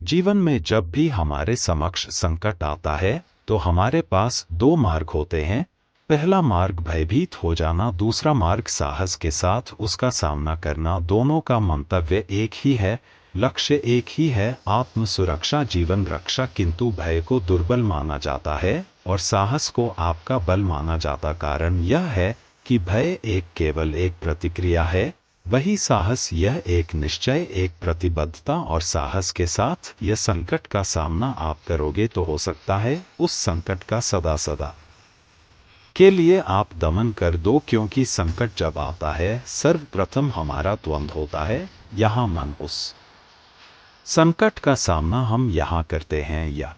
जीवन में जब भी हमारे समक्ष संकट आता है तो हमारे पास दो मार्ग होते हैं। पहला मार्ग भयभीत हो जाना, दूसरा मार्ग साहस के साथ उसका सामना करना। दोनों का मंतव्य एक ही है, लक्ष्य एक ही है, आत्म सुरक्षा, जीवन रक्षा। किंतु भय को दुर्बल माना जाता है और साहस को आपका बल माना जाता। कारण यह है कि भय केवल एक प्रतिक्रिया है, वही साहस यह एक निश्चय, एक प्रतिबद्धता। और साहस के साथ यह संकट का सामना आप करोगे तो हो सकता है उस संकट का सदा सदा के लिए आप दमन कर दो। क्योंकि संकट जब आता है सर्वप्रथम हमारा द्वंद्व होता है, यहाँ मन। उस संकट का सामना हम यहाँ करते हैं या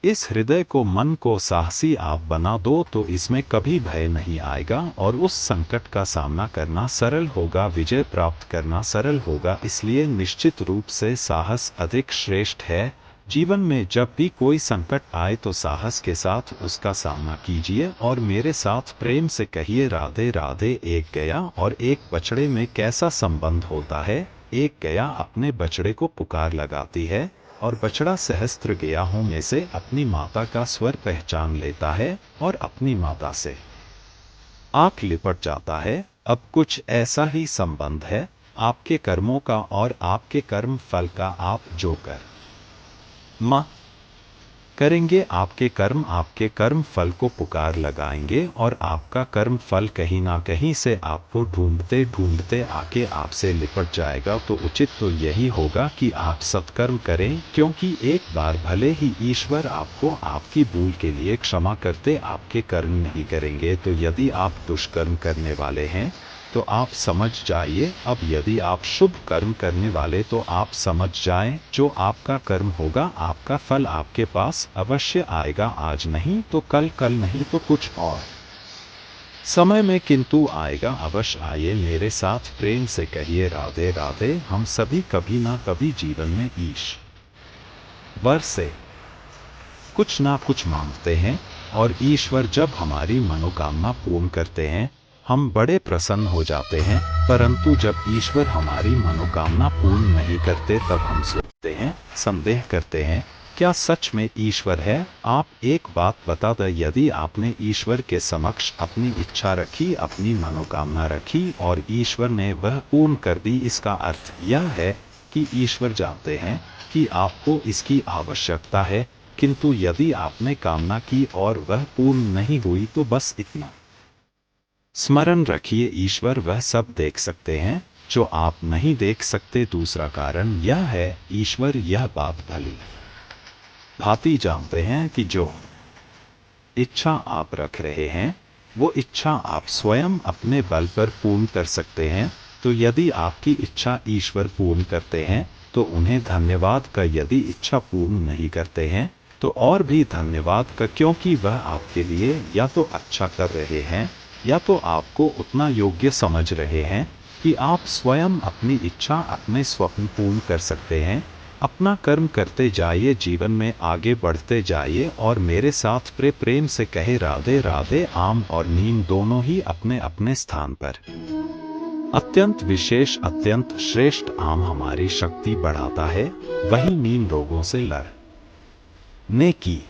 इस हृदय को, मन को साहसी आप बना दो तो इसमें कभी भय नहीं आएगा और उस संकट का सामना करना सरल होगा, विजय प्राप्त करना सरल होगा। इसलिए निश्चित रूप से साहस अधिक श्रेष्ठ है। जीवन में जब भी कोई संकट आए तो साहस के साथ उसका सामना कीजिए और मेरे साथ प्रेम से कहिए राधे राधे। एक गया और एक बछड़े में कैसा संबंध होता है। एक गया अपने बछड़े को पुकार लगाती है और बछड़ा सहस्त्र गयाहों में से अपनी माता का स्वर पहचान लेता है और अपनी माता से आंख लिपट जाता है। अब कुछ ऐसा ही संबंध है आपके कर्मों का और आपके कर्म फल का। आप जो कर्म करेंगे आपके कर्म फल को पुकार लगाएंगे और आपका कर्म फल कहीं ना कहीं से आपको ढूंढते ढूंढते आके आपसे लिपट जाएगा। तो उचित तो यही होगा कि आप सत्कर्म करें, क्योंकि एक बार भले ही ईश्वर आपको आपकी भूल के लिए क्षमा करते, आपके कर्म नहीं करेंगे। तो यदि आप दुष्कर्म करने वाले हैं तो आप समझ जाइए। अब यदि आप शुभ कर्म करने वाले तो आप समझ जाएं, जो आपका कर्म होगा आपका फल आपके पास अवश्य आएगा। आज नहीं तो कल, कल नहीं तो कुछ और समय में, किंतु आएगा अवश्य। आइए मेरे साथ प्रेम से कहिए राधे राधे। हम सभी कभी ना कभी जीवन में ईश्वर से कुछ ना कुछ मांगते हैं और ईश्वर जब हमारी मनोकामना पूर्ण करते हैं हम बड़े प्रसन्न हो जाते हैं। परंतु जब ईश्वर हमारी मनोकामना पूर्ण नहीं करते तब हम सोचते हैं, संदेह करते हैं, क्या सच में ईश्वर है। आप एक बात बता दें, यदि आपने ईश्वर के समक्ष अपनी इच्छा रखी, अपनी मनोकामना रखी और ईश्वर ने वह पूर्ण कर दी, इसका अर्थ यह है कि ईश्वर जानते हैं कि आपको इसकी आवश्यकता है। किंतु यदि आपने कामना की और वह पूर्ण नहीं हुई तो बस इतना स्मरण रखिए, ईश्वर वह सब देख सकते हैं जो आप नहीं देख सकते। दूसरा कारण यह है, ईश्वर यह बात भली भांति जानते हैं कि जो इच्छा आप रख रहे हैं वो इच्छा आप स्वयं अपने बल पर पूर्ण कर सकते हैं। तो यदि आपकी इच्छा ईश्वर पूर्ण करते हैं तो उन्हें धन्यवाद का, यदि इच्छा पूर्ण नहीं करते हैं तो और भी धन्यवाद का, क्योंकि वह आपके लिए या तो अच्छा कर रहे हैं या तो आपको उतना योग्य समझ रहे हैं कि आप स्वयं अपनी इच्छा, अपने स्वप्न पूर्ण कर सकते हैं। अपना कर्म करते जाइए, जीवन में आगे बढ़ते जाइए और मेरे साथ प्रेम से कहे राधे राधे। आम और नीम दोनों ही अपने अपने स्थान पर अत्यंत विशेष, अत्यंत श्रेष्ठ। आम हमारी शक्ति बढ़ाता है, वही नीम रोगों से लड़ने की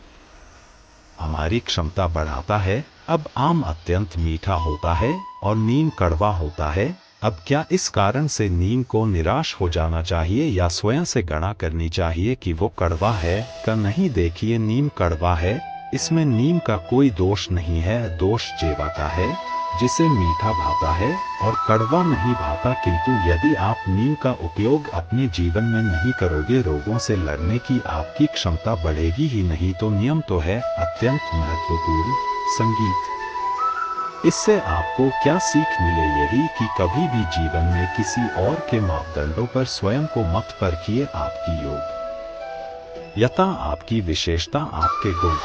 हमारी क्षमता बढ़ाता है। अब आम अत्यंत मीठा होता है और नीम कड़वा होता है। अब क्या इस कारण से नीम को निराश हो जाना चाहिए या स्वयं से गणना करनी चाहिए कि वो कड़वा है? का नहीं, देखिए नीम कड़वा है, इसमें नीम का कोई दोष नहीं है। दोष जीवा का है जिसे मीठा भाता है और कड़वा नहीं भाता। किंतु यदि आप नीम का उपयोग अपने जीवन में नहीं करोगे, रोगों से लड़ने की आपकी क्षमता बढ़ेगी ही नहीं। तो नियम तो है अत्यंत महत्वपूर्ण संगीत। इससे आपको क्या सीख मिले? यही कि कभी भी जीवन में किसी और के मापदंडों पर स्वयं को मत परखिए। आपकी योग्यता, आपकी विशेषता, आपके गुण,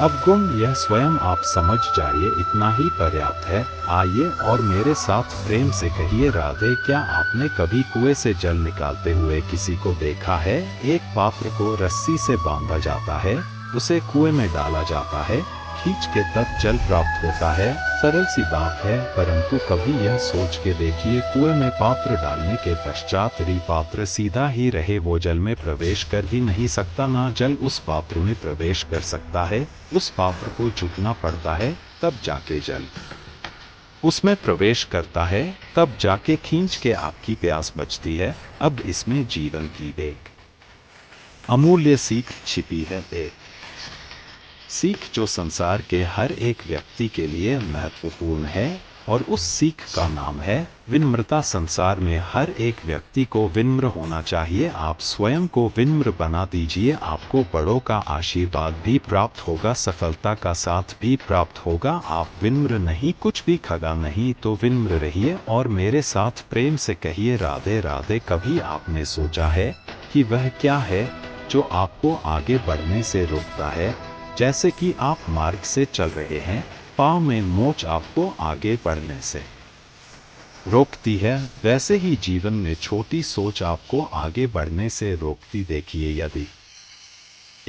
अवगुण, यह स्वयं आप समझ जाइए, इतना ही पर्याप्त है। आइए और मेरे साथ प्रेम से कहिए राधे। क्या आपने कभी कुएं से जल निकालते हुए किसी को देखा है? एक पात्र को रस्सी से बांधा जाता है, उसे कुएं में डाला जाता है, खींच के तब जल प्राप्त होता है। सरल सी बात है, परंतु कभी यह सोच के देखिए, कुएं में पात्र डालने के पश्चात यदि पात्र सीधा ही रहे, वो जल में प्रवेश कर ही नहीं सकता, ना जल उस पात्र में प्रवेश कर सकता है। उस पात्र को झुकना पड़ता है, तब जाके जल उसमें प्रवेश करता है, तब जाके खींच के आपकी प्यास बुझती है। अब इसमें जीवन की एक अमूल्य सीख छिपी है, एक सीख जो संसार के हर एक व्यक्ति के लिए महत्वपूर्ण है, और उस सीख का नाम है विनम्रता। संसार में हर एक व्यक्ति को विनम्र होना चाहिए। आप स्वयं को विनम्र बना दीजिए, आपको बड़ों का आशीर्वाद भी प्राप्त होगा, सफलता का साथ भी प्राप्त होगा। आप विनम्र नहीं, कुछ भी खगा नहीं, तो विनम्र रहिए और मेरे साथ प्रेम से कहिए राधे राधे। कभी आपने सोचा है कि वह क्या है जो आपको आगे बढ़ने से रोकता है? जैसे कि आप मार्ग से चल रहे हैं, पाँव में मोच आपको आगे बढ़ने से रोकती है, वैसे ही जीवन में छोटी सोच आपको आगे बढ़ने से रोकती। देखिए, यदि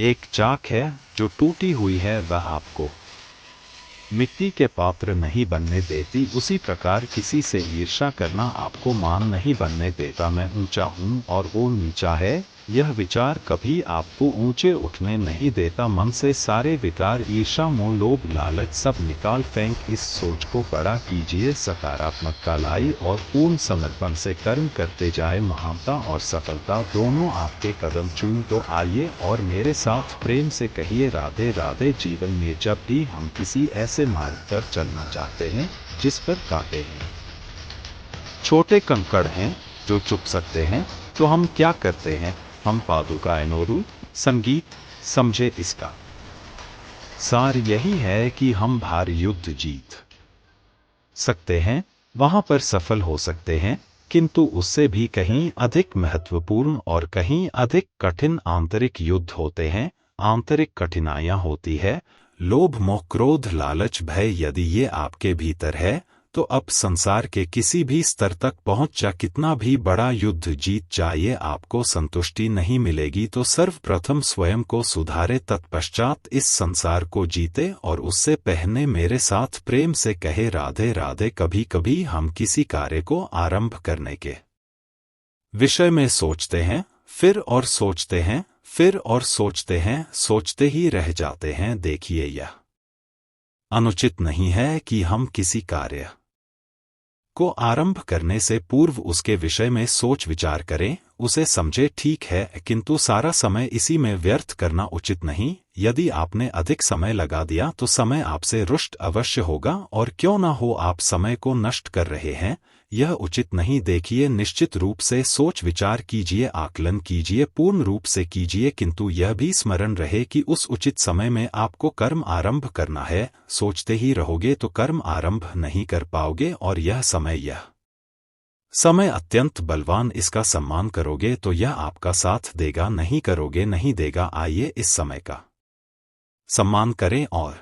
एक चाक है जो टूटी हुई है, वह आपको मिट्टी के पात्र नहीं बनने देती, उसी प्रकार किसी से ईर्ष्या करना आपको मान नहीं बनने देता। मैं ऊंचा हूँ और वो नीचा है, यह विचार कभी आपको ऊंचे उठने नहीं देता। मन से सारे विकार, ईर्ष्या, मोह, लोभ, लालच सब निकाल फेंक इस सोच को बड़ा कीजिए, सकारात्मकता लाई और पूर्ण समर्पण से कर्म करते जाए। महानता और सफलता दोनों आपके कदम चूम तो आइए और मेरे साथ प्रेम से कहिए राधे राधे। जीवन में जब भी हम किसी ऐसे मार्ग पर चलना चाहते हैं जिस पर कांटे हैं, छोटे कंकड़ हैं जो चुभ सकते हैं, तो हम क्या करते हैं? हम पादुका नोरू संगीत समझे। इसका सार यही है कि हम भारी युद्ध जीत सकते हैं, वहां पर सफल हो सकते हैं, किंतु उससे भी कहीं अधिक महत्वपूर्ण और कहीं अधिक कठिन आंतरिक युद्ध होते हैं। आंतरिक कठिनाइयां होती है लोभ, मोह, क्रोध, लालच, भय। यदि ये आपके भीतर है तो अब संसार के किसी भी स्तर तक पहुंच जा कितना भी बड़ा युद्ध जीत जाइए, आपको संतुष्टि नहीं मिलेगी। तो सर्वप्रथम स्वयं को सुधारे, तत्पश्चात इस संसार को जीते और उससे पहले मेरे साथ प्रेम से कहे राधे राधे। कभी कभी हम किसी कार्य को आरंभ करने के विषय में सोचते हैं, फिर और सोचते हैं, फिर और सोचते हैं, सोचते ही रह जाते हैं। देखिए, यह अनुचित नहीं है कि हम किसी कार्य को आरंभ करने से पूर्व उसके विषय में सोच विचार करें, उसे समझे, ठीक है, किंतु सारा समय इसी में व्यर्थ करना उचित नहीं। यदि आपने अधिक समय लगा दिया तो समय आपसे रुष्ट अवश्य होगा, और क्यों ना हो आप समय को नष्ट कर रहे हैं, यह उचित नहीं। देखिए, निश्चित रूप से सोच विचार कीजिए, आकलन कीजिए, पूर्ण रूप से कीजिए, किंतु यह भी स्मरण रहे कि उस उचित समय में आपको कर्म आरंभ करना है। सोचते ही रहोगे तो कर्म आरंभ नहीं कर पाओगे, और यह समय अत्यंत बलवान, इसका सम्मान करोगे तो यह आपका साथ देगा, नहीं करोगे नहीं देगा। आइए इस समय का सम्मान करें और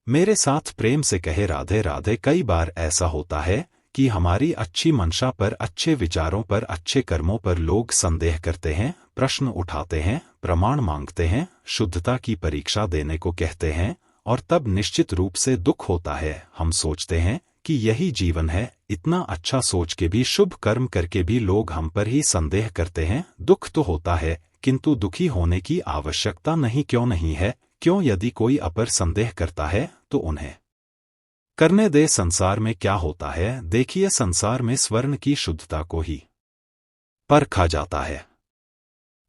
मेरे साथ प्रेम से कहे राधे राधे। कई बार ऐसा होता है कि हमारी अच्छी मंशा पर, अच्छे विचारों पर, अच्छे कर्मों पर लोग संदेह करते हैं, प्रश्न उठाते हैं, प्रमाण मांगते हैं, शुद्धता की परीक्षा देने को कहते हैं, और तब निश्चित रूप से दुख होता है। हम सोचते हैं कि यही जीवन है, इतना अच्छा सोच के भी, शुभ कर्म करके भी लोग हम पर ही संदेह करते हैं। दुख तो होता है, किंतु दुखी होने की आवश्यकता नहीं। क्यों नहीं है? क्यों? यदि कोई अपर संदेह करता है तो उन्हें करने दे। संसार में क्या होता है, देखिए, संसार में स्वर्ण की शुद्धता को ही परखा जाता है,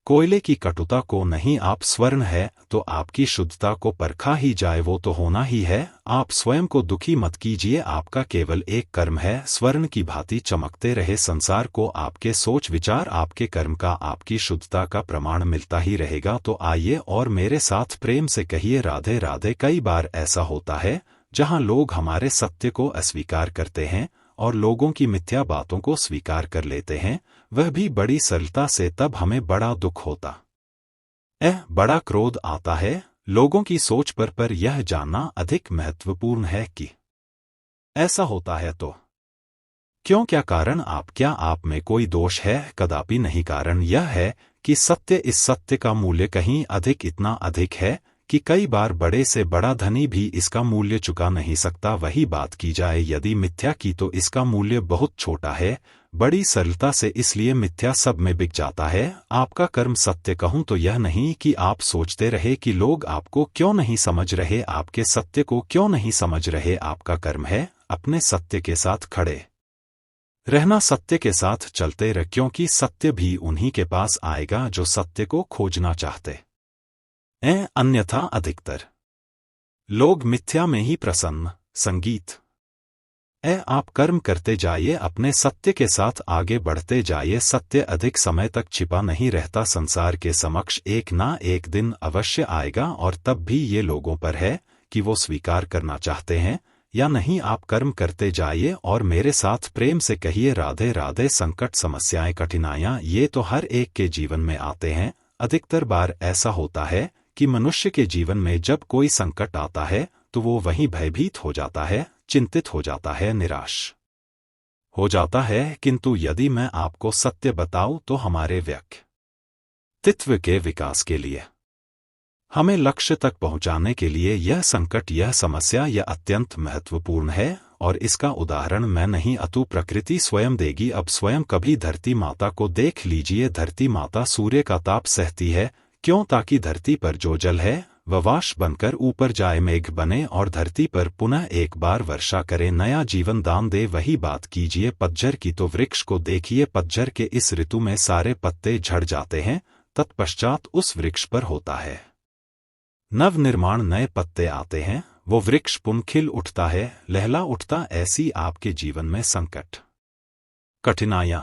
कोयले की कटुता को नहीं। आप स्वर्ण है तो आपकी शुद्धता को परखा ही जाए, वो तो होना ही है। आप स्वयं को दुखी मत कीजिए, आपका केवल एक कर्म है, स्वर्ण की भांति चमकते रहे। संसार को आपके सोच विचार, आपके कर्म का, आपकी शुद्धता का प्रमाण मिलता ही रहेगा। तो आइए और मेरे साथ प्रेम से कहिए राधे राधे। कई बार ऐसा होता है जहां लोग हमारे सत्य को अस्वीकार करते हैं और लोगों की मिथ्या बातों को स्वीकार कर लेते हैं, वह भी बड़ी सरलता से, तब हमें बड़ा दुख होता बड़ा क्रोध आता है। लोगों की सोच पर यह जानना अधिक महत्वपूर्ण है कि ऐसा होता है तो क्यों, क्या कारण? क्या आप में कोई दोष है? कदापि नहीं। कारण यह है कि सत्य, इस सत्य का मूल्य कहीं अधिक, इतना अधिक है कि कई बार बड़े से बड़ा धनी भी इसका मूल्य चुका नहीं सकता। वही बात की जाए यदि मिथ्या की तो इसका मूल्य बहुत छोटा है, बड़ी सरलता से, इसलिए मिथ्या सब में बिक जाता है। आपका कर्म सत्य कहूं तो यह नहीं कि आप सोचते रहे कि लोग आपको क्यों नहीं समझ रहे, आपके सत्य को क्यों नहीं समझ रहे। आपका कर्म है अपने सत्य के साथ खड़े रहना, सत्य के साथ चलते रह, क्योंकि सत्य भी उन्हीं के पास आएगा जो सत्य को खोजना चाहते हैं। अन्यथा अधिकतर लोग मिथ्या में ही प्रसन्न। संगीत आप कर्म करते जाइए, अपने सत्य के साथ आगे बढ़ते जाइए। सत्य अधिक समय तक छिपा नहीं रहता, संसार के समक्ष एक ना एक दिन अवश्य आएगा, और तब भी ये लोगों पर है कि वो स्वीकार करना चाहते हैं या नहीं। आप कर्म करते जाइए और मेरे साथ प्रेम से कहिए राधे राधे। संकट, समस्याएं, कठिनाइयां ये तो हर एक के जीवन में आते हैं। अधिकतर बार ऐसा होता है कि मनुष्य के जीवन में जब कोई संकट आता है तो वो वहीं भयभीत हो जाता है, चिंतित हो जाता है, निराश हो जाता है। किंतु यदि मैं आपको सत्य बताऊं तो हमारे व्यक्तित्व के विकास के लिए, हमें लक्ष्य तक पहुंचाने के लिए यह संकट, यह समस्या, यह अत्यंत महत्वपूर्ण है। और इसका उदाहरण मैं नहीं अतु प्रकृति स्वयं देगी। अब स्वयं कभी धरती माता को देख लीजिए। धरती माता सूर्य का ताप सहती है, क्यों? ताकि धरती पर जो जल है वह वाष् बनकर ऊपर जाए, मेघ बने और धरती पर पुनः एक बार वर्षा करे, नया जीवन दान दे। वही बात कीजिए पतझर की, तो वृक्ष को देखिए, पतझर के इस ऋतु में सारे पत्ते झड़ जाते हैं, तत्पश्चात उस वृक्ष पर होता है नव निर्माण, नए पत्ते आते हैं, वो वृक्ष पुनः खिल उठता है, लहला उठता। ऐसी आपके जीवन में संकट, कठिनाइयां,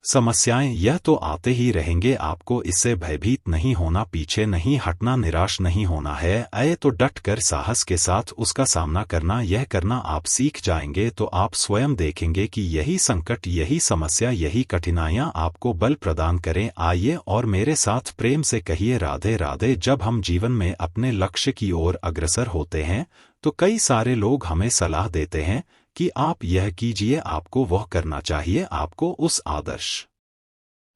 समस्याएं यह तो आते ही रहेंगे। आपको इससे भयभीत नहीं होना, पीछे नहीं हटना, निराश नहीं होना है। तो डट कर साहस के साथ उसका सामना करना, यह करना आप सीख जाएंगे तो आप स्वयं देखेंगे कि यही संकट, यही समस्या, यही कठिनाइयां आपको बल प्रदान करें। आइए और मेरे साथ प्रेम से कहिए राधे राधे। जब हम जीवन में अपने लक्ष्य की ओर अग्रसर होते हैं तो कई सारे लोग हमें सलाह देते हैं कि आप यह कीजिए, आपको वह करना चाहिए, आपको उस आदर्श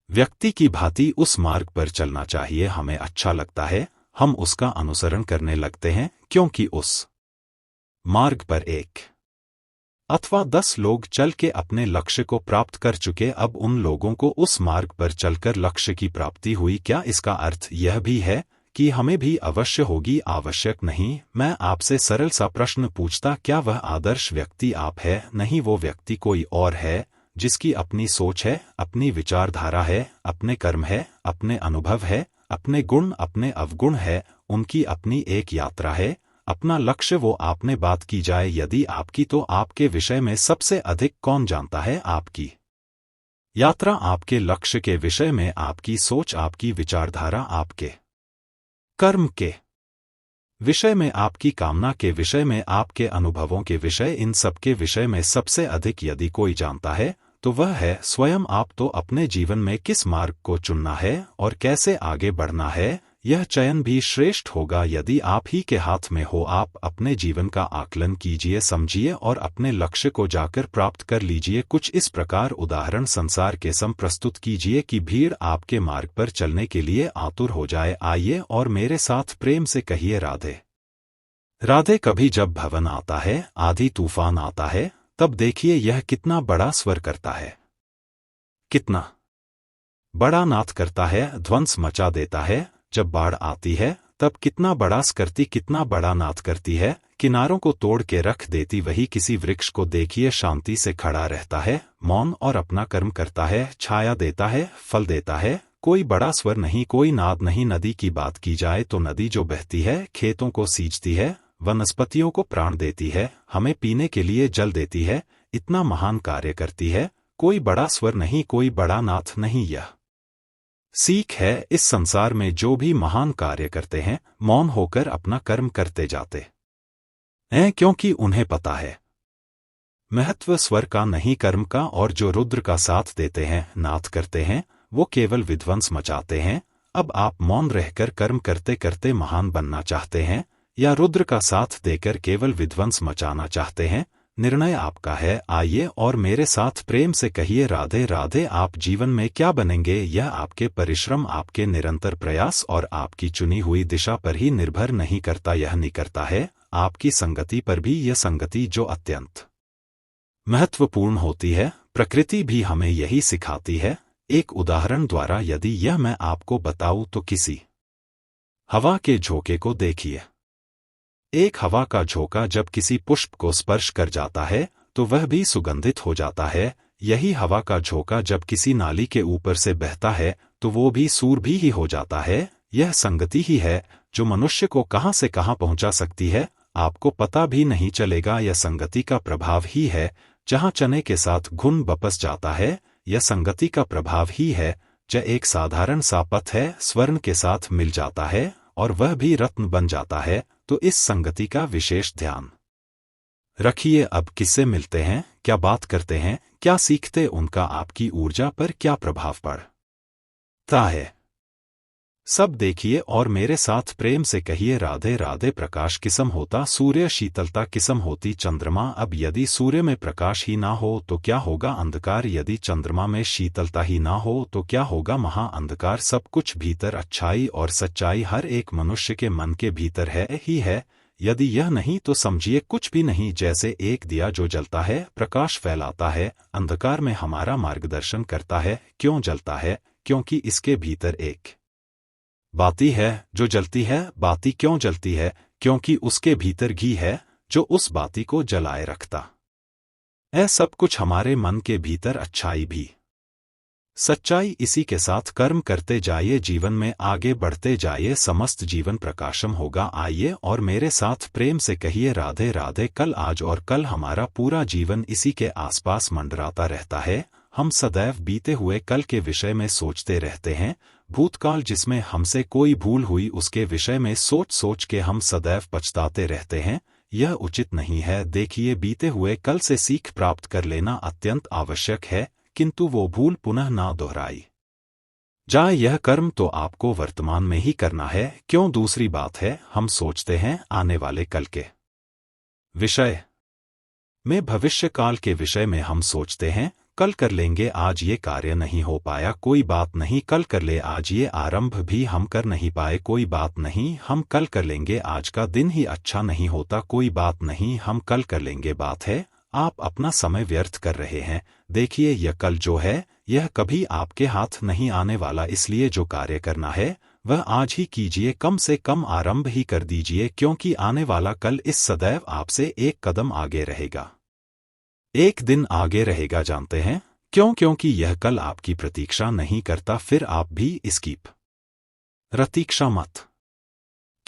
व्यक्ति की भांति उस मार्ग पर चलना चाहिए। हमें अच्छा लगता है, हम उसका अनुसरण करने लगते हैं, क्योंकि उस मार्ग पर 1 अथवा 10 लोग चल के अपने लक्ष्य को प्राप्त कर चुके। अब उन लोगों को उस मार्ग पर चलकर लक्ष्य की प्राप्ति हुई। क्या इसका अर्थ यह भी है कि हमें भी अवश्य होगी? आवश्यक नहीं। मैं आपसे सरल सा प्रश्न पूछता, क्या वह आदर्श व्यक्ति आप है? नहीं, वो व्यक्ति कोई और है, जिसकी अपनी सोच है, अपनी विचारधारा है, अपने कर्म है, अपने अनुभव है, अपने गुण, अपने अवगुण है, उनकी अपनी एक यात्रा है, अपना लक्ष्य। वो आपने बात की जाए यदि आपकी, तो आपके विषय में सबसे अधिक कौन जानता है? आपकी यात्रा, आपके लक्ष्य के विषय में आपकी सोच, आपकी विचारधारा, आपके कर्म के विषय में, आपकी कामना के विषय में, आपके अनुभवों के विषय, इन सब के विषय में सबसे अधिक यदि कोई जानता है तो वह है स्वयं आप। तो अपने जीवन में किस मार्ग को चुनना है और कैसे आगे बढ़ना है, यह चयन भी श्रेष्ठ होगा यदि आप ही के हाथ में हो। आप अपने जीवन का आकलन कीजिए, समझिए और अपने लक्ष्य को जाकर प्राप्त कर लीजिए। कुछ इस प्रकार उदाहरण संसार के सम प्रस्तुत कीजिए कि भीड़ आपके मार्ग पर चलने के लिए आतुर हो जाए। आइए और मेरे साथ प्रेम से कहिए राधे राधे। कभी जब भवन आता है, आधी तूफान आता है, तब देखिए यह कितना बड़ा स्वर करता है, कितना बड़ा नाद करता है, ध्वंस मचा देता है। जब बाढ़ आती है तब कितना बड़ा करती, कितना बड़ा नाद करती है, किनारों को तोड़ के रख देती। वही किसी वृक्ष को देखिए, शांति से खड़ा रहता है, मौन, और अपना कर्म करता है, छाया देता है, फल देता है। कोई बड़ा स्वर नहीं, कोई नाद नहीं। नदी की बात की जाए तो नदी जो बहती है, खेतों को सींचती है, वनस्पतियों को प्राण देती है, हमें पीने के लिए जल देती है, इतना महान कार्य करती है। कोई बड़ा स्वर नहीं, कोई बड़ा नाथ नहीं। यह सीख है इस संसार में, जो भी महान कार्य करते हैं मौन होकर अपना कर्म करते जाते हैं, क्योंकि उन्हें पता है महत्व स्वर का नहीं कर्म का। और जो रुद्र का साथ देते हैं, नाथ करते हैं, वो केवल विध्वंस मचाते हैं। अब आप मौन रहकर कर्म करते करते महान बनना चाहते हैं या रुद्र का साथ देकर केवल विध्वंस मचाना चाहते हैं? निर्णय आपका है। आइए और मेरे साथ प्रेम से कहिए राधे राधे। आप जीवन में क्या बनेंगे यह आपके परिश्रम, आपके निरंतर प्रयास और आपकी चुनी हुई दिशा पर ही निर्भर नहीं करता, यह नहीं करता है आपकी संगति पर भी। यह संगति जो अत्यंत महत्वपूर्ण होती है, प्रकृति भी हमें यही सिखाती है। एक उदाहरण द्वारा यदि यह मैं आपको बताऊं तो किसी हवा के झोंके को देखिए। एक हवा का झोंका जब किसी पुष्प को स्पर्श कर जाता है तो वह भी सुगंधित हो जाता है। यही हवा का झोंका जब किसी नाली के ऊपर से बहता है तो वो भी सुरभि ही हो जाता है। यह संगति ही है जो मनुष्य को कहां से कहां पहुंचा सकती है, आपको पता भी नहीं चलेगा। यह संगति का प्रभाव ही है। जहां चने के साथ घुन बपस जाता है, यह संगति का प्रभाव ही है। जब एक साधारण सा पथ है स्वर्ण के साथ मिल जाता है और वह भी रत्न बन जाता है, तो इस संगति का विशेष ध्यान रखिए। अब किससे मिलते हैं, क्या बात करते हैं, क्या सीखते, उनका आपकी ऊर्जा पर क्या प्रभाव पड़ता है, सब देखिए और मेरे साथ प्रेम से कहिए राधे राधे। प्रकाश किस्म होता सूर्य, शीतलता किस्म होती चंद्रमा। अब यदि सूर्य में प्रकाश ही ना हो तो क्या होगा, अंधकार। यदि चंद्रमा में शीतलता ही ना हो तो क्या होगा, महा अंधकार। सब कुछ भीतर अच्छाई और सच्चाई हर एक मनुष्य के मन के भीतर है ही है। यदि यह नहीं तो समझिए कुछ भी नहीं। जैसे एक दिया जो जलता है, प्रकाश फैलाता है, अंधकार में हमारा मार्गदर्शन करता है। क्यों जलता है, क्योंकि इसके भीतर एक बाती है जो जलती है। बाती क्यों जलती है, क्योंकि उसके भीतर घी है जो उस बाती को जलाए रखता है। सब कुछ हमारे मन के भीतर अच्छाई भी सच्चाई। इसी के साथ कर्म करते जाइए, जीवन में आगे बढ़ते जाइए, समस्त जीवन प्रकाशम होगा। आइए और मेरे साथ प्रेम से कहिए राधे राधे। कल, आज और कल हमारा पूरा जीवन इसी के आसपास मंडराता रहता है। हम सदैव बीते हुए कल के विषय में सोचते रहते हैं। भूतकाल जिसमें हमसे कोई भूल हुई उसके विषय में सोच सोच के हम सदैव पछताते रहते हैं। यह उचित नहीं है। देखिए, बीते हुए कल से सीख प्राप्त कर लेना अत्यंत आवश्यक है, किंतु वो भूल पुनः ना दोहराई जाए। यह कर्म तो आपको वर्तमान में ही करना है। क्यों, दूसरी बात है हम सोचते हैं आने वाले कल के विषय में, भविष्य काल के विषय में हम सोचते हैं कल कर लेंगे, आज ये कार्य नहीं हो पाया, कोई बात नहीं, कल कर ले। आज ये आरंभ भी हम कर नहीं पाए, कोई बात नहीं, हम कल कर लेंगे। आज का दिन ही अच्छा नहीं होता, कोई बात नहीं, हम कल कर लेंगे। बात है आप अपना समय व्यर्थ कर रहे हैं। देखिए, यह कल जो है यह कभी आपके हाथ नहीं आने वाला, इसलिए जो कार्य करना है वह आज ही कीजिए। कम से कम आरंभ ही कर दीजिए, क्योंकि आने वाला कल इस सदैव आपसे एक कदम आगे रहेगा, एक दिन आगे रहेगा। जानते हैं क्यों? क्योंकि यह कल आपकी प्रतीक्षा नहीं करता। फिर आप भी इसकी प्रतीक्षा मत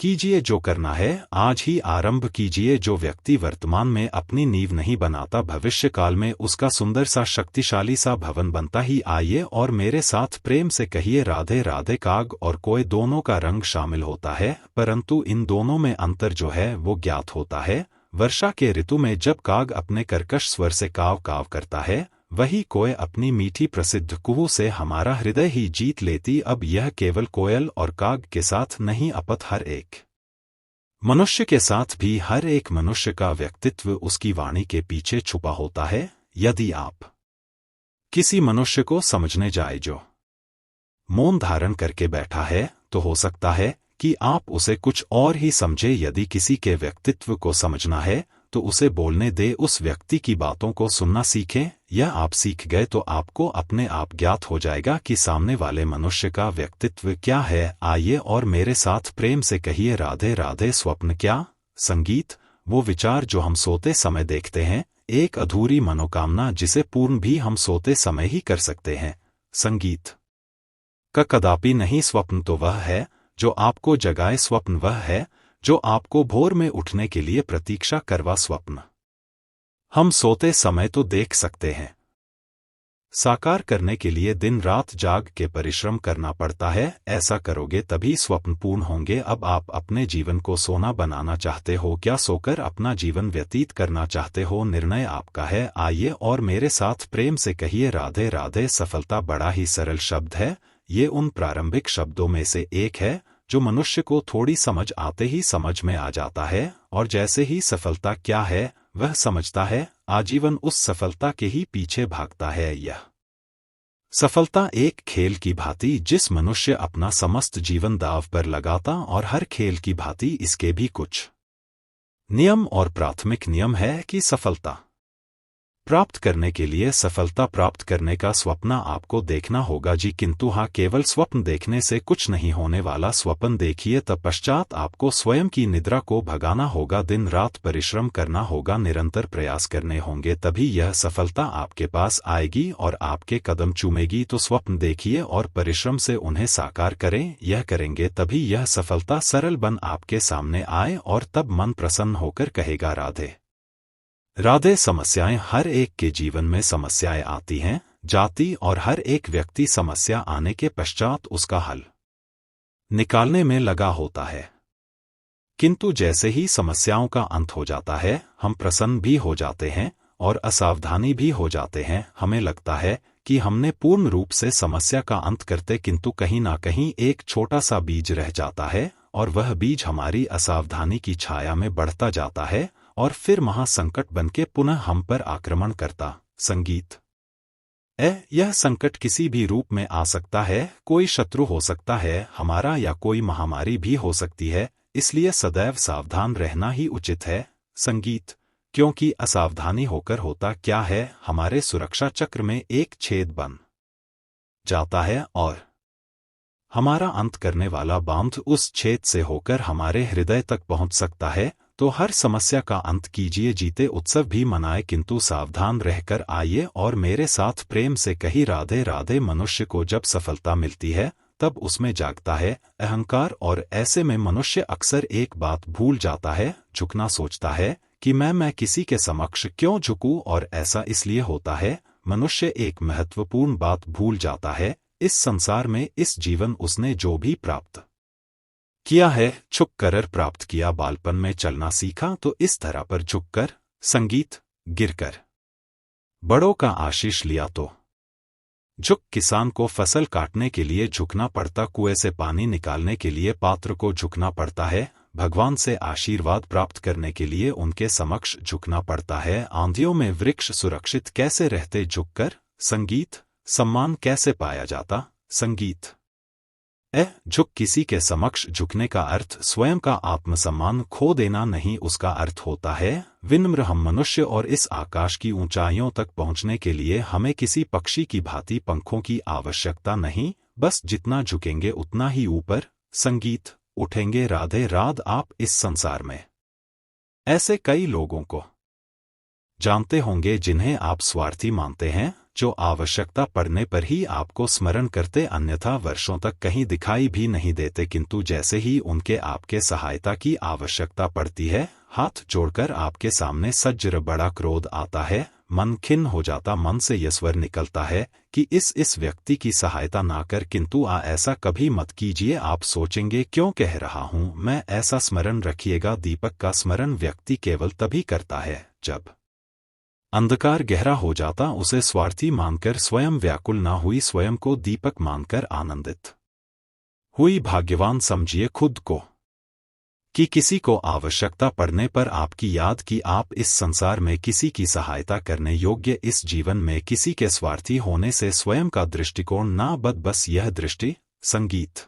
कीजिए। जो करना है आज ही आरंभ कीजिए। जो व्यक्ति वर्तमान में अपनी नींव नहीं बनाता, भविष्य काल में उसका सुंदर सा शक्तिशाली सा भवन बनता ही। आइए और मेरे साथ प्रेम से कहिए राधे राधे। काग और कोय दोनों का रंग शामिल होता है, परंतु इन दोनों में अंतर जो है वो ज्ञात होता है। वर्षा के ऋतु में जब काग अपने कर्कश स्वर से काव काव करता है, वही कोय अपनी मीठी प्रसिद्ध कुहू से हमारा हृदय ही जीत लेती। अब यह केवल कोयल और काग के साथ नहीं, अपितु हर एक मनुष्य के साथ भी। हर एक मनुष्य का व्यक्तित्व उसकी वाणी के पीछे छुपा होता है। यदि आप किसी मनुष्य को समझने जाए जो मौन धारण करके बैठा है, तो हो सकता है कि आप उसे कुछ और ही समझे। यदि किसी के व्यक्तित्व को समझना है तो उसे बोलने दे, उस व्यक्ति की बातों को सुनना सीखें। यह आप सीख गए तो आपको अपने आप ज्ञात हो जाएगा कि सामने वाले मनुष्य का व्यक्तित्व क्या है। आइए और मेरे साथ प्रेम से कहिए राधे राधे। स्वप्न क्या, संगीत, वो विचार जो हम सोते समय देखते हैं, एक अधूरी मनोकामना जिसे पूर्ण भी हम सोते समय ही कर सकते हैं। संगीत का कदापि नहीं। स्वप्न तो वह है जो आपको जगाए, स्वप्न वह है जो आपको भोर में उठने के लिए प्रतीक्षा करवा। स्वप्न हम सोते समय तो देख सकते हैं, साकार करने के लिए दिन रात जाग के परिश्रम करना पड़ता है। ऐसा करोगे तभी स्वप्न पूर्ण होंगे। अब आप अपने जीवन को सोना बनाना चाहते हो, क्या सोकर अपना जीवन व्यतीत करना चाहते हो? निर्णय आपका है। आइए और मेरे साथ प्रेम से कहिए राधे राधे। सफलता बड़ा ही सरल शब्द है। ये उन प्रारंभिक शब्दों में से एक है जो मनुष्य को थोड़ी समझ आते ही समझ में आ जाता है, और जैसे ही सफलता क्या है वह समझता है, आजीवन उस सफलता के ही पीछे भागता है। यह सफलता एक खेल की भांति जिस मनुष्य अपना समस्त जीवन दांव पर लगाता, और हर खेल की भांति इसके भी कुछ नियम और प्राथमिक नियम है कि सफलता प्राप्त करने के लिए सफलता प्राप्त करने का स्वप्न आपको देखना होगा जी, किंतु हाँ, केवल स्वप्न देखने से कुछ नहीं होने वाला। स्वप्न देखिए, तत्पश्चात आपको स्वयं की निद्रा को भगाना होगा, दिन रात परिश्रम करना होगा, निरंतर प्रयास करने होंगे, तभी यह सफलता आपके पास आएगी और आपके कदम चूमेगी। तो स्वप्न देखिए और परिश्रम से उन्हें साकार करें। यह करेंगे तभी यह सफलता सरल बन आपके सामने आए, और तब मन प्रसन्न होकर कहेगा राधे राधे। समस्याएं हर एक के जीवन में समस्याएं आती हैं जाती, और हर एक व्यक्ति समस्या आने के पश्चात उसका हल निकालने में लगा होता है, किंतु जैसे ही समस्याओं का अंत हो जाता है, हम प्रसन्न भी हो जाते हैं और असावधानी भी हो जाते हैं। हमें लगता है कि हमने पूर्ण रूप से समस्या का अंत करते, किंतु कहीं ना कहीं एक छोटा सा बीज रह जाता है, और वह बीज हमारी असावधानी की छाया में बढ़ता जाता है, और फिर महासंकट बनके पुनः हम पर आक्रमण करता। संगीत यह संकट किसी भी रूप में आ सकता है, कोई शत्रु हो सकता है हमारा, या कोई महामारी भी हो सकती है, इसलिए सदैव सावधान रहना ही उचित है। संगीत क्योंकि असावधानी होकर होता क्या है, हमारे सुरक्षा चक्र में एक छेद बन जाता है, और हमारा अंत करने वाला बांध उस छेद से होकर हमारे हृदय तक पहुंच सकता है। तो हर समस्या का अंत कीजिए, जीते उत्सव भी मनाए, किंतु सावधान रहकर आइए, और मेरे साथ प्रेम से कही राधे राधे। मनुष्य को जब सफलता मिलती है तब उसमें जागता है अहंकार, और ऐसे में मनुष्य अक्सर एक बात भूल जाता है, झुकना। सोचता है कि मैं किसी के समक्ष क्यों झुकूं, और ऐसा इसलिए होता है, मनुष्य एक महत्वपूर्ण बात भूल जाता है। इस संसार में इस जीवन उसने जो भी प्राप्त किया है, झुक कर प्राप्त किया। बालपन में चलना सीखा तो इस तरह पर झुककर, संगीत गिरकर बड़ों का आशीष लिया तो झुक। किसान को फसल काटने के लिए झुकना पड़ता, कुएं से पानी निकालने के लिए पात्र को झुकना पड़ता है, भगवान से आशीर्वाद प्राप्त करने के लिए उनके समक्ष झुकना पड़ता है। आंधियों में वृक्ष सुरक्षित कैसे रहते झुककर, संगीत सम्मान कैसे पाया जाता। संगीत झुक किसी के समक्ष झुकने का अर्थ स्वयं का आत्मसम्मान खो देना नहीं, उसका अर्थ होता है विनम्र हम मनुष्य, और इस आकाश की ऊंचाइयों तक पहुंचने के लिए हमें किसी पक्षी की भांति पंखों की आवश्यकता नहीं, बस जितना झुकेंगे उतना ही ऊपर संगीत उठेंगे। राधे राध। आप इस संसार में ऐसे कई लोगों को जानते होंगे जिन्हें आप स्वार्थी मानते हैं, जो आवश्यकता पड़ने पर ही आपको स्मरण करते, अन्यथा वर्षों तक कहीं दिखाई भी नहीं देते, किंतु जैसे ही उनके आपके सहायता की आवश्यकता पड़ती है, हाथ जोड़कर आपके सामने सज्जर बड़ा क्रोध आता है, मन खिन्न हो जाता, मन से यह स्वर निकलता है कि इस व्यक्ति की सहायता ना कर, किंतु ऐसा कभी मत कीजिए। आप सोचेंगे क्यों कह रहा हूं मैं ऐसा। स्मरण रखिएगा, दीपक का स्मरण व्यक्ति केवल तभी करता है जब अंधकार गहरा हो जाता। उसे स्वार्थी मानकर स्वयं व्याकुल ना हुई, स्वयं को दीपक मानकर आनंदित हुई। भाग्यवान समझिए खुद को कि किसी को आवश्यकता पड़ने पर आपकी याद की आप इस संसार में किसी की सहायता करने योग्य, इस जीवन में किसी के स्वार्थी होने से स्वयं का दृष्टिकोण ना बस यह दृष्टि संगीत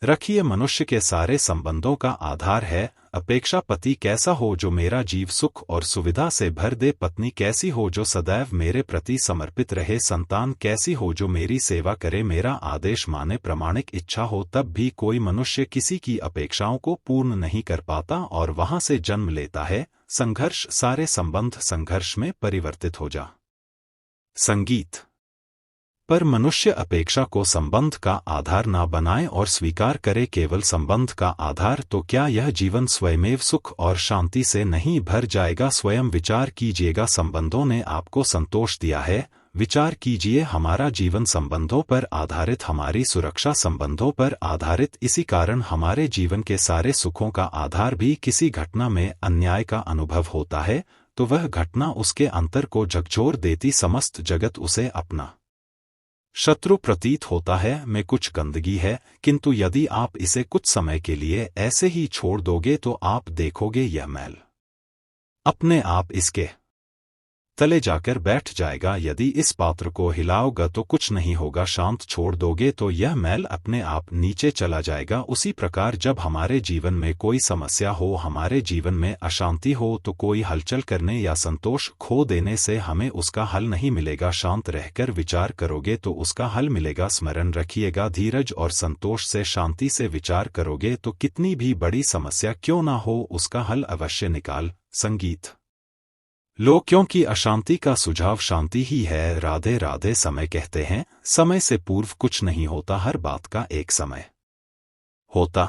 रखिए। मनुष्य के सारे संबंधों का आधार है अपेक्षा। पति कैसा हो जो मेरा जीव सुख और सुविधा से भर दे, पत्नी कैसी हो जो सदैव मेरे प्रति समर्पित रहे, संतान कैसी हो जो मेरी सेवा करे, मेरा आदेश माने, प्रामाणिक इच्छा हो। तब भी कोई मनुष्य किसी की अपेक्षाओं को पूर्ण नहीं कर पाता और वहां से जन्म लेता है संघर्ष। सारे संबंध संघर्ष में परिवर्तित हो जा संगीत पर मनुष्य अपेक्षा को संबंध का आधार ना बनाए और स्वीकार करे केवल संबंध का आधार, तो क्या यह जीवन स्वयमेव सुख और शांति से नहीं भर जाएगा। स्वयं विचार कीजिएगा, संबंधों ने आपको संतोष दिया है, विचार कीजिए हमारा जीवन संबंधों पर आधारित, हमारी सुरक्षा संबंधों पर आधारित, इसी कारण हमारे जीवन के सारे सुखों का आधार भी किसी घटना में अन्याय का अनुभव होता है, तो वह घटना उसके अंतर को झकझोर देती, समस्त जगत उसे अपना शत्रु प्रतीत होता है। में कुछ गंदगी है, किंतु यदि आप इसे कुछ समय के लिए ऐसे ही छोड़ दोगे तो आप देखोगे यह मैल अपने आप इसके तले जाकर बैठ जाएगा। यदि इस पात्र को हिलाओगे तो कुछ नहीं होगा, शांत छोड़ दोगे तो यह मैल अपने आप नीचे चला जाएगा। उसी प्रकार जब हमारे जीवन में कोई समस्या हो, हमारे जीवन में अशांति हो, तो कोई हलचल करने या संतोष खो देने से हमें उसका हल नहीं मिलेगा। शांत रहकर विचार करोगे तो उसका हल मिलेगा। स्मरण रखिएगा, धीरज और संतोष से, शांति से विचार करोगे तो कितनी भी बड़ी समस्या क्यों ना हो, उसका हल अवश्य निकाल संगीत लो, क्योंकि अशांति का सुझाव शांति ही है। राधे राधे। समय कहते हैं, समय से पूर्व कुछ नहीं होता, हर बात का एक समय होता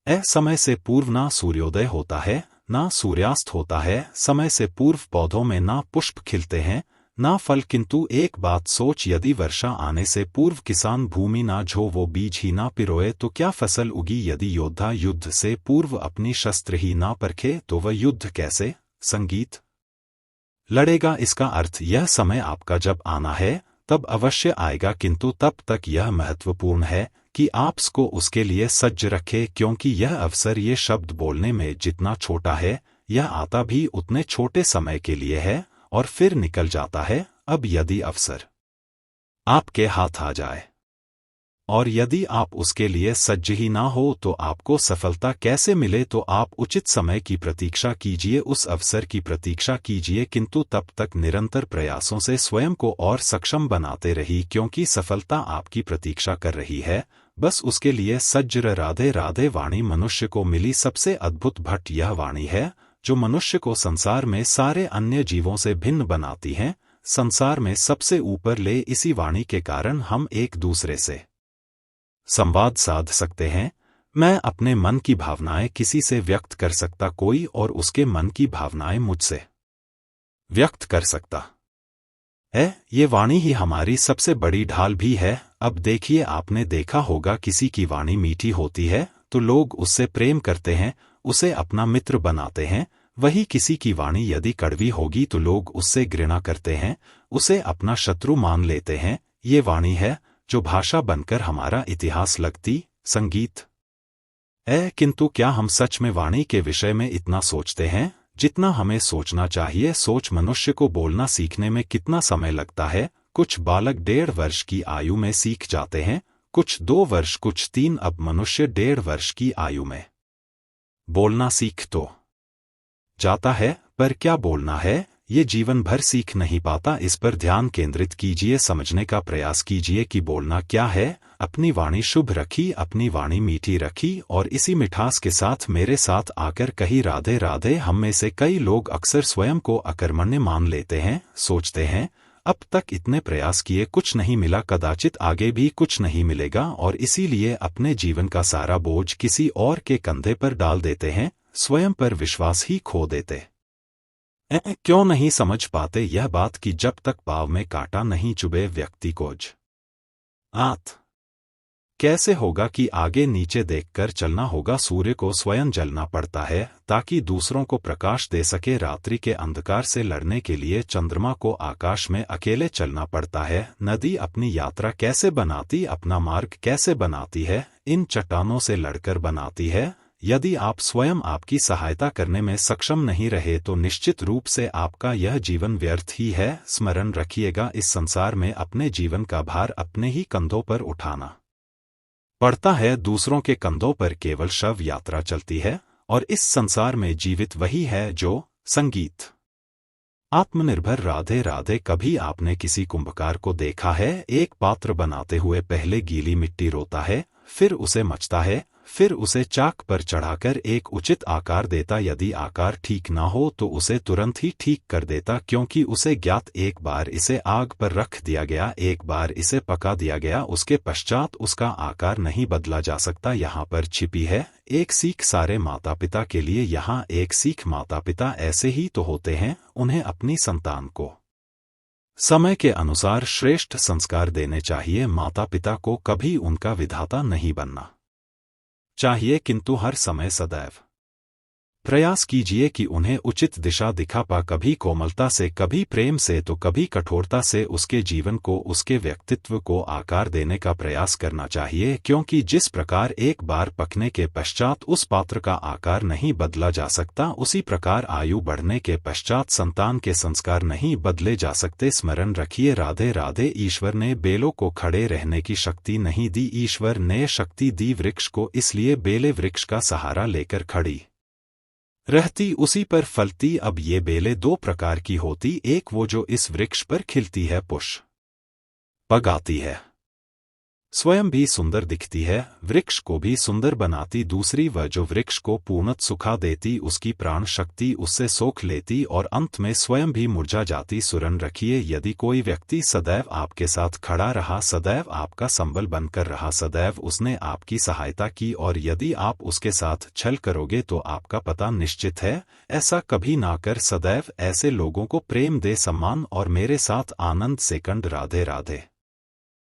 है। समय से पूर्व ना सूर्योदय होता है, ना सूर्यास्त होता है। समय से पूर्व पौधों में ना पुष्प खिलते हैं, ना फल। किंतु एक बात सोच, यदि वर्षा आने से पूर्व किसान भूमि ना झो, वो बीज ही ना पिरोए, तो क्या फसल उगी? यदि योद्धा युद्ध से पूर्व अपनी शस्त्र ही ना परखे, तो वह युद्ध कैसे संगीत लड़ेगा? इसका अर्थ यह समय आपका जब आना है तब अवश्य आएगा, किंतु तब तक यह महत्वपूर्ण है कि आपको उसके लिए सज्ज रखे, क्योंकि यह अवसर, ये शब्द बोलने में जितना छोटा है, यह आता भी उतने छोटे समय के लिए है और फिर निकल जाता है। अब यदि अवसर आपके हाथ आ जाए और यदि आप उसके लिए सज्ज ही ना हो, तो आपको सफलता कैसे मिले? तो आप उचित समय की प्रतीक्षा कीजिए, उस अवसर की प्रतीक्षा कीजिए, किंतु तब तक निरंतर प्रयासों से स्वयं को और सक्षम बनाते रहिए, क्योंकि सफलता आपकी प्रतीक्षा कर रही है। बस उसके लिए सज्ज रह। राधे राधे। वाणी मनुष्य को मिली सबसे अद्भुत भट्ट यह वाणी है, जो मनुष्य को संसार में सारे अन्य जीवों से भिन्न बनाती है, संसार में सबसे ऊपर ले। इसी वाणी के कारण हम एक दूसरे से संवाद साध सकते हैं। मैं अपने मन की भावनाएं किसी से व्यक्त कर सकता, कोई और उसके मन की भावनाएं मुझसे व्यक्त कर सकता है। ये वाणी ही हमारी सबसे बड़ी ढाल भी है। अब देखिए, आपने देखा होगा, किसी की वाणी मीठी होती है तो लोग उससे प्रेम करते हैं, उसे अपना मित्र बनाते हैं। वही किसी की वाणी यदि कड़वी होगी तो लोग उससे घृणा करते हैं, उसे अपना शत्रु मान लेते हैं। ये वाणी है जो भाषा बनकर हमारा इतिहास लगती संगीत है। किंतु क्या हम सच में वाणी के विषय में इतना सोचते हैं जितना हमें सोचना चाहिए? सोच, मनुष्य को बोलना सीखने में कितना समय लगता है? कुछ बालक 1.5 वर्ष की आयु में सीख जाते हैं, कुछ 2 वर्ष, कुछ 3। अब मनुष्य 1.5 वर्ष की आयु में बोलना सीख तो जाता है, पर क्या बोलना है ये जीवन भर सीख नहीं पाता। इस पर ध्यान केंद्रित कीजिए, समझने का प्रयास कीजिए कि बोलना क्या है। अपनी वाणी शुभ रखी, अपनी वाणी मीठी रखी और इसी मिठास के साथ मेरे साथ आकर कही राधे राधे। हम में से कई लोग अक्सर स्वयं को अकर्मण्य मान लेते हैं, सोचते हैं अब तक इतने प्रयास किए, कुछ नहीं मिला, कदाचित आगे भी कुछ नहीं मिलेगा, और इसीलिए अपने जीवन का सारा बोझ किसी और के कंधे पर डाल देते हैं, स्वयं पर विश्वास ही खो देते। क्यों नहीं समझ पाते यह बात कि जब तक पाँव में कांटा नहीं चुभे व्यक्ति को आत कैसे होगा कि आगे नीचे देखकर चलना होगा। सूर्य को स्वयं जलना पड़ता है ताकि दूसरों को प्रकाश दे सके। रात्रि के अंधकार से लड़ने के लिए चंद्रमा को आकाश में अकेले चलना पड़ता है। नदी अपनी यात्रा कैसे बनाती, अपना मार्ग कैसे बनाती है? इन चट्टानों से लड़कर बनाती है। यदि आप स्वयं आपकी सहायता करने में सक्षम नहीं रहे तो निश्चित रूप से आपका यह जीवन व्यर्थ ही है। स्मरण रखिएगा, इस संसार में अपने जीवन का भार अपने ही कंधों पर उठाना पड़ता है। दूसरों के कंधों पर केवल शव यात्रा चलती है, और इस संसार में जीवित वही है जो संगीत आत्मनिर्भर। राधे राधे। कभी आपने किसी कुंभकार को देखा है? एक पात्र बनाते हुए पहले गीली मिट्टी रोता है, फिर उसे मचता है, फिर उसे चाक पर चढ़ाकर एक उचित आकार देता। यदि आकार ठीक ना हो तो उसे तुरंत ही ठीक कर देता, क्योंकि उसे ज्ञात, एक बार इसे आग पर रख दिया गया, एक बार इसे पका दिया गया, उसके पश्चात उसका आकार नहीं बदला जा सकता। यहाँ पर छिपी है एक सीख सारे माता पिता के लिए। यहाँ एक सीख, माता पिता ऐसे ही तो होते हैं, उन्हें अपनी संतान को समय के अनुसार श्रेष्ठ संस्कार देने चाहिए। माता पिता को कभी उनका विधाता नहीं बनना चाहिए, किंतु हर समय सदैव प्रयास कीजिए कि उन्हें उचित दिशा दिखा पा, कभी कोमलता से, कभी प्रेम से तो कभी कठोरता से उसके जीवन को, उसके व्यक्तित्व को आकार देने का प्रयास करना चाहिए, क्योंकि जिस प्रकार एक बार पकने के पश्चात उस पात्र का आकार नहीं बदला जा सकता, उसी प्रकार आयु बढ़ने के पश्चात संतान के संस्कार नहीं बदले जा सकते। स्मरण रखिए, राधे राधे। ईश्वर ने बेलों को खड़े रहने की शक्ति नहीं दी, ईश्वर ने शक्ति दी वृक्ष को, इसलिए बेलें वृक्ष का सहारा लेकर खड़ी रहती, उसी पर फलती। अब ये बेलें दो प्रकार की होती, एक वो जो इस वृक्ष पर खिलती है, पुष्प आती है, स्वयं भी सुंदर दिखती है, वृक्ष को भी सुंदर बनाती। दूसरी वह जो वृक्ष को पूर्णत सुखा देती, उसकी प्राण शक्ति उससे सोख लेती और अंत में स्वयं भी मुरझा जाती। सुरन रखिए, यदि कोई व्यक्ति सदैव आपके साथ खड़ा रहा, सदैव आपका संबल बनकर रहा, सदैव उसने आपकी सहायता की, और यदि आप उसके साथ छल करोगे तो आपका पता निश्चित है। ऐसा कभी ना कर, सदैव ऐसे लोगों को प्रेम दे, सम्मान और मेरे साथ आनंद। सेकंड। राधे राधे।